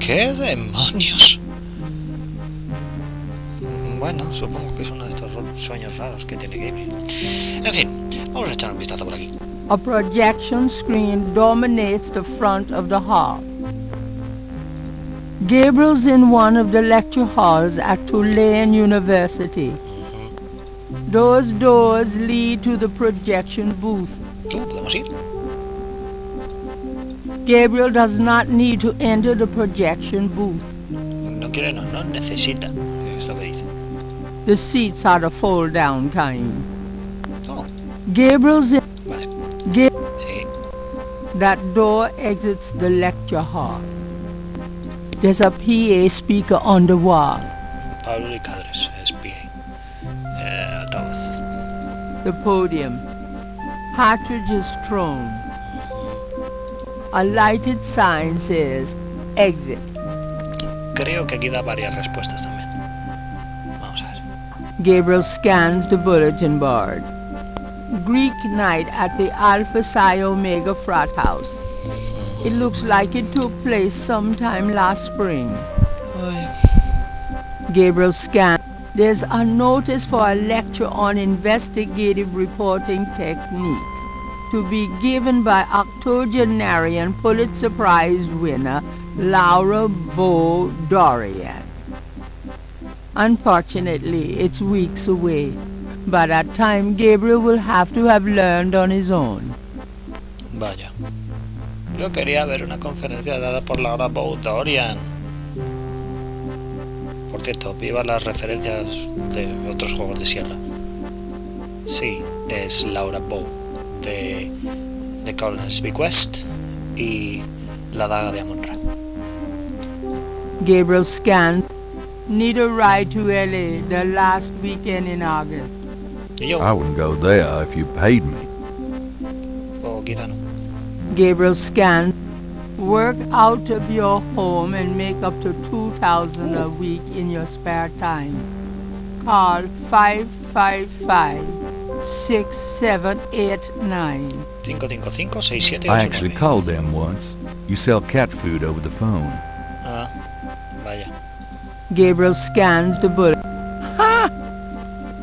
¿Qué demonios? Bueno, supongo que es uno de estos sueños raros que tiene Gabriel. En fin, vamos a echar un vistazo por aquí. A projection screen dominates the front of the hall. Gabriel's in one of the lecture halls at Tulane University. Those doors lead to the projection booth. ¿Podemos ir? Gabriel does not need to enter the projection booth. No quiere, no necesita, es lo que dice. The seats are the fold-down kind. Oh, Gabriel's in... vale. Sí. That door exits the lecture hall. There's a PA speaker on the wall. Pablo y Cadres, es PA. Altavoz. The podium. Hartridge's throne. A lighted sign says, exit. Creo que aquí da varias respuestas también. Vamos a ver. Gabriel scans the bulletin board. Greek night at the Alpha Psi Omega frat house. It looks like it took place sometime last spring. Oh, yeah. Gabriel scans. There's a notice for a lecture on investigative reporting techniques to be given by octogenarian Pulitzer Prize winner Laura Bo Dorian. Unfortunately, it's weeks away. By that time, Gabriel will have to have learned on his own. Vaya. Yo quería ver una conferencia dada por Laura Bo Dorian. Por cierto, viva las referencias de otros juegos de sierra. Sí, es Laura Bo de Colonel's Bequest y la daga de Amon-Ra. Gabriel scanned. Need a ride to LA the last weekend in August. ¿Y yo? I wouldn't go there if you paid me. O quizá no. Gabriel scanned. Work out of your home and make up to $2,000 a week in your spare time. Call 555-6789. 555-6789. I actually called them once. You sell cat food over the phone. Ah, vaya. Gabriel scans the bullet. Ha!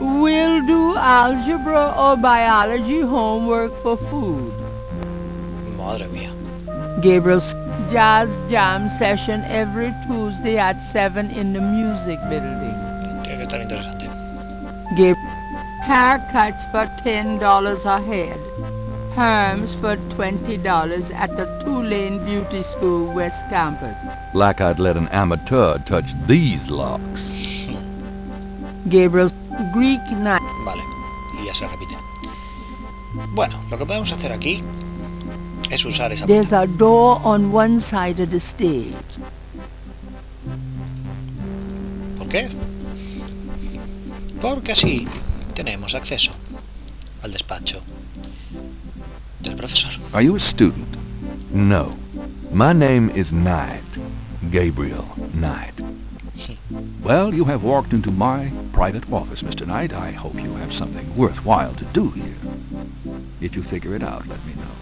We'll do algebra or biology homework for food. Madre mía. Gabriel's jazz jam session every Tuesday at 7 in the music building. Tiene que estar interesante. Haircuts for $10 a head. Perms for $20 at the Tulane Beauty School West Campus. Like I'd let an amateur touch these locks. Gabriel's Greek night. Vale, y ya se repite. Bueno, lo que podemos hacer aquí es usar esa There's puerta. a door on one side of the stage. ¿Por qué? Porque así tenemos acceso al despacho del profesor. Are you a student? No. My name is Knight. Gabriel Knight. Well, you have walked into my private office, Mr. Knight. I hope you have something worthwhile to do here. If you figure it out, let me know.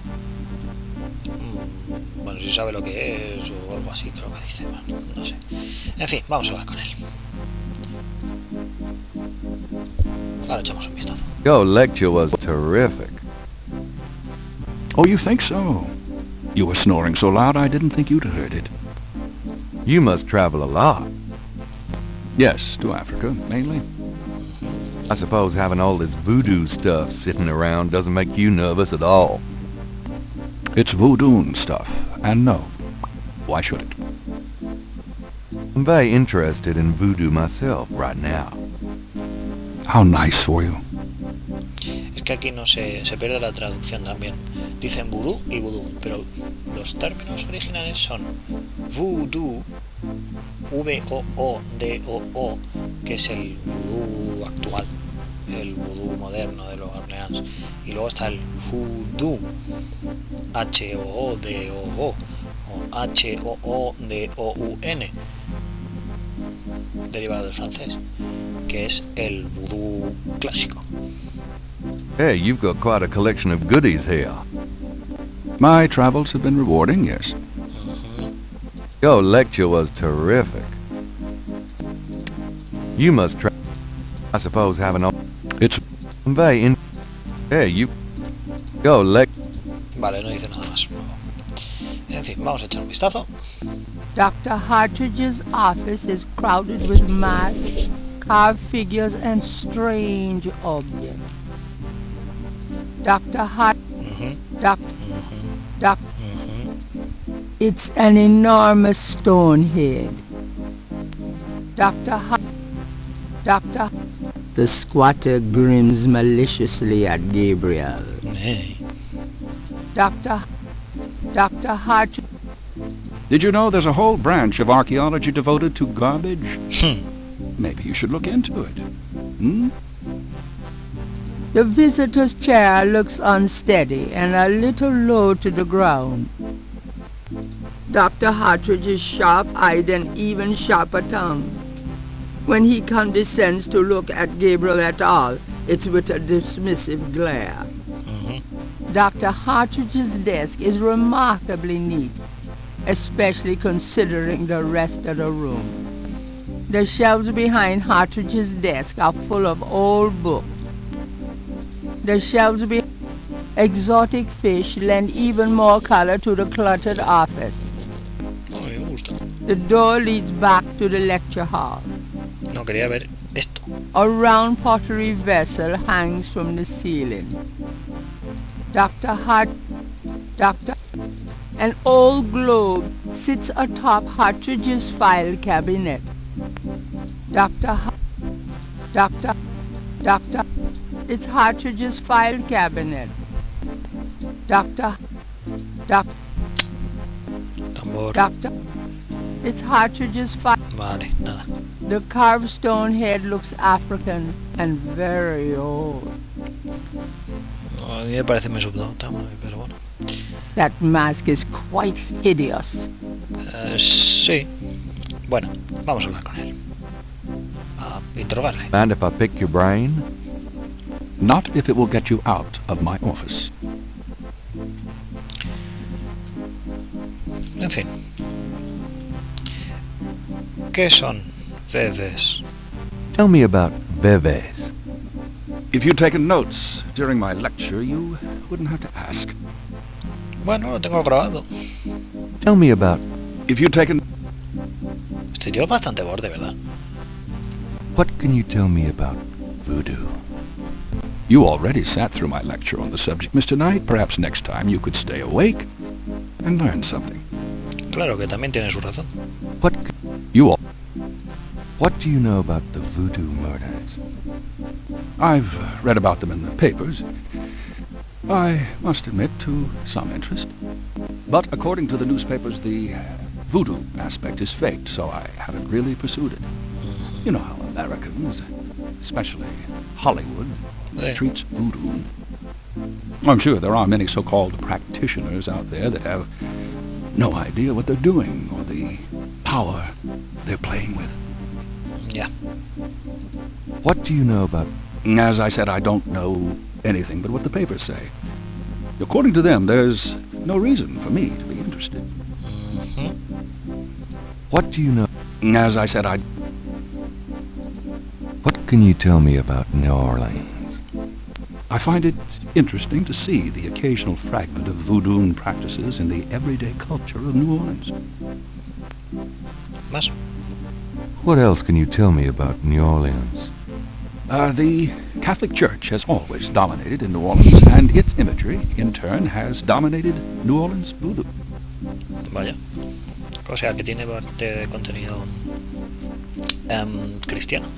Bueno, si sabe lo que es o algo así, creo que dice. Bueno, no sé. En fin, vamos a hablar con él. Ahora echamos un vistazo. Your lecture was terrific. Oh, you think so? You were snoring so loud I didn't think you'd heard it. You must travel a lot. Yes, to Africa, mainly. I suppose having all this voodoo stuff sitting around doesn't make you nervous at all. It's voodoo stuff, and no. Why should it? I'm very interested in voodoo myself right now. How nice for you. Es que aquí no se pierde la traducción también. Dicen vudú y vudú, pero los términos originales son voodoo, V-O-O-D-O-O, que es el vudú actual, el vudú moderno de los Orleans, y luego está el hoodoo, H-O-O-D-O-O, o H-O-O-D-O-U-N, derivado del francés, que es el vudú clásico. Hey, you've got quite a collection of goodies here. My travels have been rewarding, yes. Your lecture was terrific. You must try, I suppose, having all... It's... convey in... Hey, you... Your Vale, no dice nada más. En fin, vamos a echar un vistazo. Dr. Hartridge's office is crowded with masks, carved figures, and strange objects. Dr. Hart... It's an enormous stone head. The squatter grins maliciously at Gabriel. Hey. Dr. Hartridge... Did you know there's a whole branch of archaeology devoted to garbage? Maybe you should look into it. The visitor's chair looks unsteady and a little low to the ground. Dr. Hartridge is sharp-eyed and even sharper-tongued. When he condescends to look at Gabriel at all, it's with a dismissive glare. Dr. Hartridge's desk is remarkably neat, especially considering the rest of the room. The shelves behind Hartridge's desk are full of old books. Exotic fish lend even more color to the cluttered office. No me gusta. The door leads back to the lecture hall. No quería ver esto. A round pottery vessel hangs from the ceiling. An old globe sits atop Hartridge's file cabinet. It's Hartridge's file cabinet. Tambor. It's Hartridge's file. Vale, nada. The carved stone head looks African and very old. No, a mí me parece Mesopotamia, pero bueno. That mask is quite hideous. Sí. Bueno, vamos a hablar con él. A interrogarle. Mind if I pick your brain? Not if it will get you out of my office. En fin. ¿Qué son bebés? Tell me about bebés. If you'd taken notes during my lecture, you wouldn't have to ask. Bueno, lo tengo grabado. Tell me about... If you'd taken... Este tío es bastante borde, ¿verdad? What can you tell me about voodoo? You already sat through my lecture on the subject, Mr. Knight. Perhaps next time you could stay awake and learn something. Claro que también tiene su razón. What do you know about the voodoo murders? I've read about them in the papers. I must admit, to some interest. But according to the newspapers, the voodoo aspect is faked, so I haven't really pursued it. You know how Americans, especially Hollywood, treats voodoo. I'm sure there are many so-called practitioners out there that have no idea what they're doing or the power they're playing with. Yeah. What do you know about... As I said, I don't know anything but what the papers say. According to them, there's no reason for me to be interested. What do you know... As I said, What can you tell me about New Orleans? I find it interesting to see the occasional fragment of voodoo practices in the everyday culture of New Orleans. ¿Más? What else can you tell me about New Orleans? The Catholic Church has always dominated in New Orleans, and its imagery, in turn, has dominated New Orleans voodoo. Vaya. O sea que tiene parte de contenido cristiano.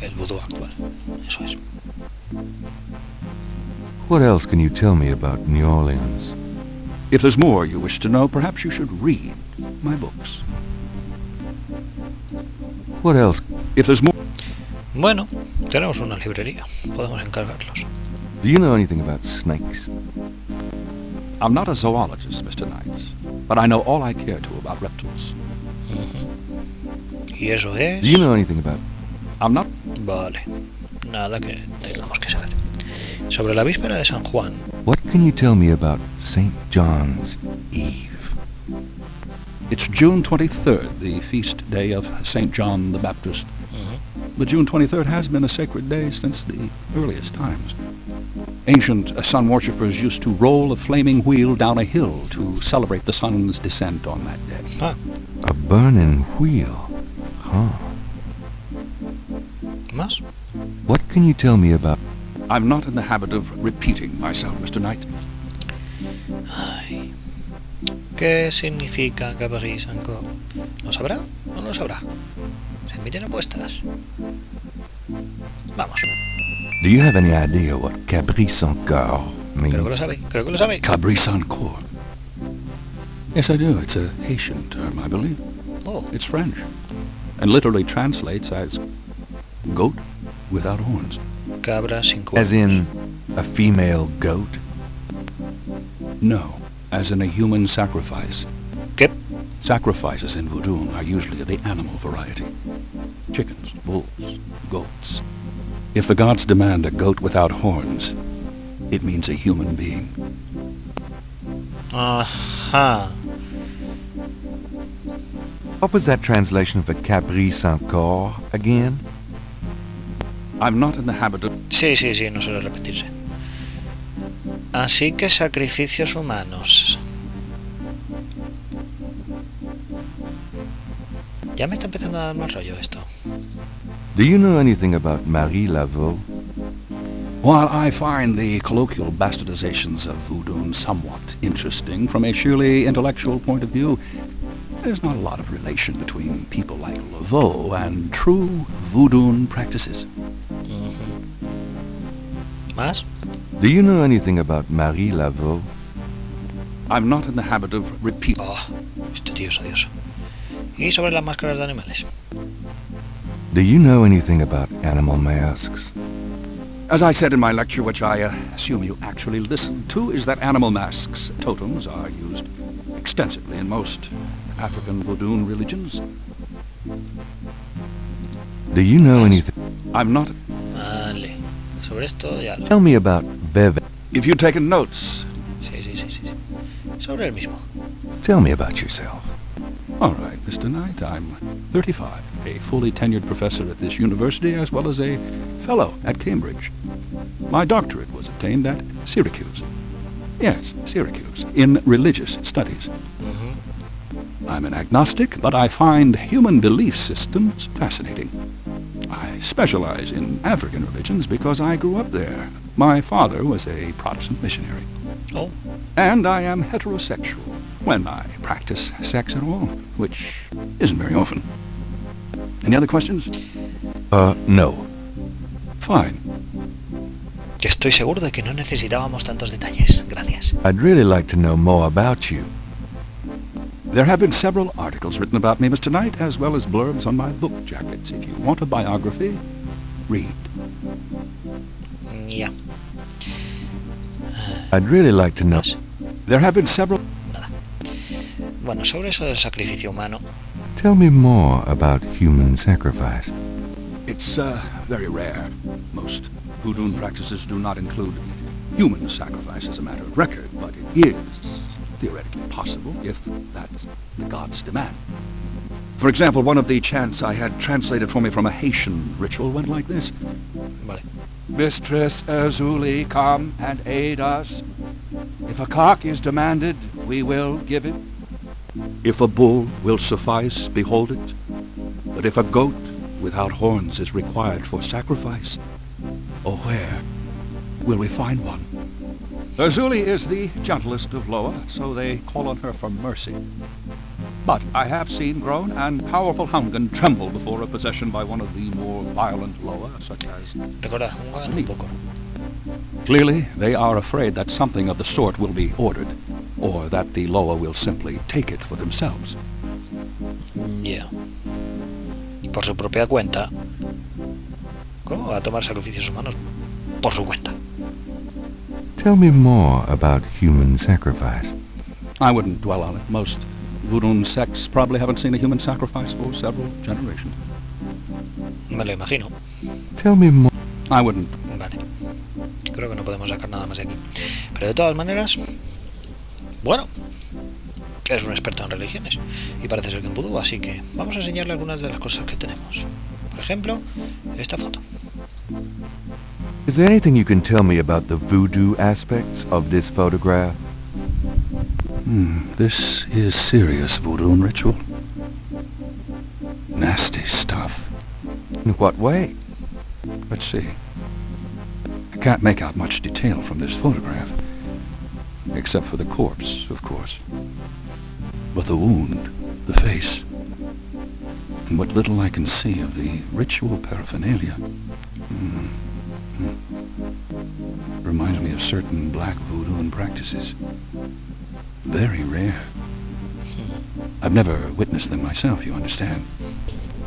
El vudú actual. Eso es. What else can you tell me about New Orleans? If there's more you wish to know, perhaps you should read my books. What else? If there's more... Bueno, tenemos una librería. Podemos encargarlos. Do you know anything about snakes? I'm not a zoologist, Mr. Knight, but I know all I care to about reptiles. ¿Y eso es? Do you know anything about... I'm not... Vale. Nada que tengamos que saber. Sobre la víspera de San Juan. What can you tell me about St. John's Eve? It's June 23rd, the feast day of St. John the Baptist. But June 23rd has been a sacred day since the earliest times. Ancient sun worshippers used to roll a flaming wheel down a hill to celebrate the sun's descent on that day. Ah, A burning wheel. Huh. ¿más? What can you tell me about... I'm not in the habit of repeating myself, Mr. Knight. Ay. ¿Qué significa Gabriel encore? ¿Lo sabrá o no lo sabrá? Se emiten apuestas. Vamos. Do you have any idea what caprice encore means? Creo que lo sabe, creo que lo sabe. Cabrice encore. Yes, I do. It's a Haitian term, I believe. Oh, It's French, and literally translates as goat without horns. cabra sin cuernos. As in a female goat? No, as in a human sacrifice. ¿Qué? Sacrifices in voodoo are usually of the animal variety. Chickens, bulls, goats. If the gods demand a goat without horns, it means a human being. Ajá. What was that translation of a caprice encore again? I'm not in the habit of... Sí, sí, sí, no suele repetirse. Así que sacrificios humanos. Ya me está empezando a dar más rollo esto. Do you know anything about Marie Laveau? While I find the colloquial bastardizations of voodoo somewhat interesting from a sheerly intellectual point of view, there's not a lot of relation between people like Laveau and true voodoo practices. ¿Más? Do you know anything about Marie Laveau? I'm not in the habit of repeating. Oh, este tío es odioso. ¿Y sobre las máscaras de animales? Do you know anything about animal masks? As I said in my lecture, which I assume you actually listened to, is that animal masks, totems, are used extensively in most African voodoo religions. Do you know anything? I'm not... Vale. Sobre esto ya lo... Tell me about Bebe. If you've taken notes... Sí, sí, sí, sí. Sobre el mismo. Tell me about yourself. All right, Mr. Knight, I'm 35, a fully tenured professor at this university, as well as a fellow at Cambridge. My doctorate was obtained at Syracuse. Yes, Syracuse, in religious studies. I'm an agnostic, but I find human belief systems fascinating. I specialize in African religions because I grew up there. My father was a Protestant missionary. Oh, And I am heterosexual, when I practice sex at all, which isn't very often. Any other questions? No. Fine. que estoy seguro de que no necesitábamos tantos detalles. Gracias. I'd really like to know more about you. There have been several articles written about me, Mr. Knight, as well as blurbs on my book jackets. If you want a biography, read. Ya. I'd really like to know... ¿Más? There have been several... Nada. Bueno, sobre eso del sacrificio humano, Tell me more about human sacrifice. It's very rare. Most voodoo practices do not include human sacrifice as a matter of record, but it is theoretically possible if that's the gods' demand. For example, one of the chants I had translated for me from a Haitian ritual went like this. vale. Mistress Azuli, come and aid us. If a cock is demanded, we will give it. If a bull will suffice, behold it. But if a goat without horns is required for sacrifice, oh, where will we find one? Azuli is the gentlest of Loa, so they call on her for mercy. But I have seen grown and powerful Hungan tremble before a possession by one of the more violent Loa, such as... Recordad, un poco. Clearly, they are afraid that something of the sort will be ordered, or that the Loa will simply take it for themselves. Ya. Y por su propia cuenta. ¿Cómo va a tomar sacrificios humanos? Por su cuenta. Tell me more about human sacrifice. I wouldn't dwell on it. Most voodoo sects probably haven't seen a human sacrifice for several generations. Me lo imagino. Tell me more. I wouldn't. Vale. Creo que no podemos sacar nada más de aquí. Pero de todas maneras, bueno, es un experto en religiones y parece ser que en vudú, así que vamos a enseñarle algunas de las cosas que tenemos. Por ejemplo, esta foto. Is there anything you can tell me about the voodoo aspects of this photograph? This is serious voodoo and ritual. Nasty stuff. In what way? Let's see. I can't make out much detail from this photograph. Except for the corpse, of course. But the wound, the face, and what little I can see of the ritual paraphernalia. Reminds me of certain black voodoo practices. Very rare. I've never witnessed them myself, you understand?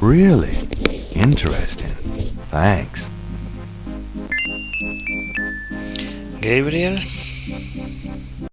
Really? Interesting. Thanks. Gabriel,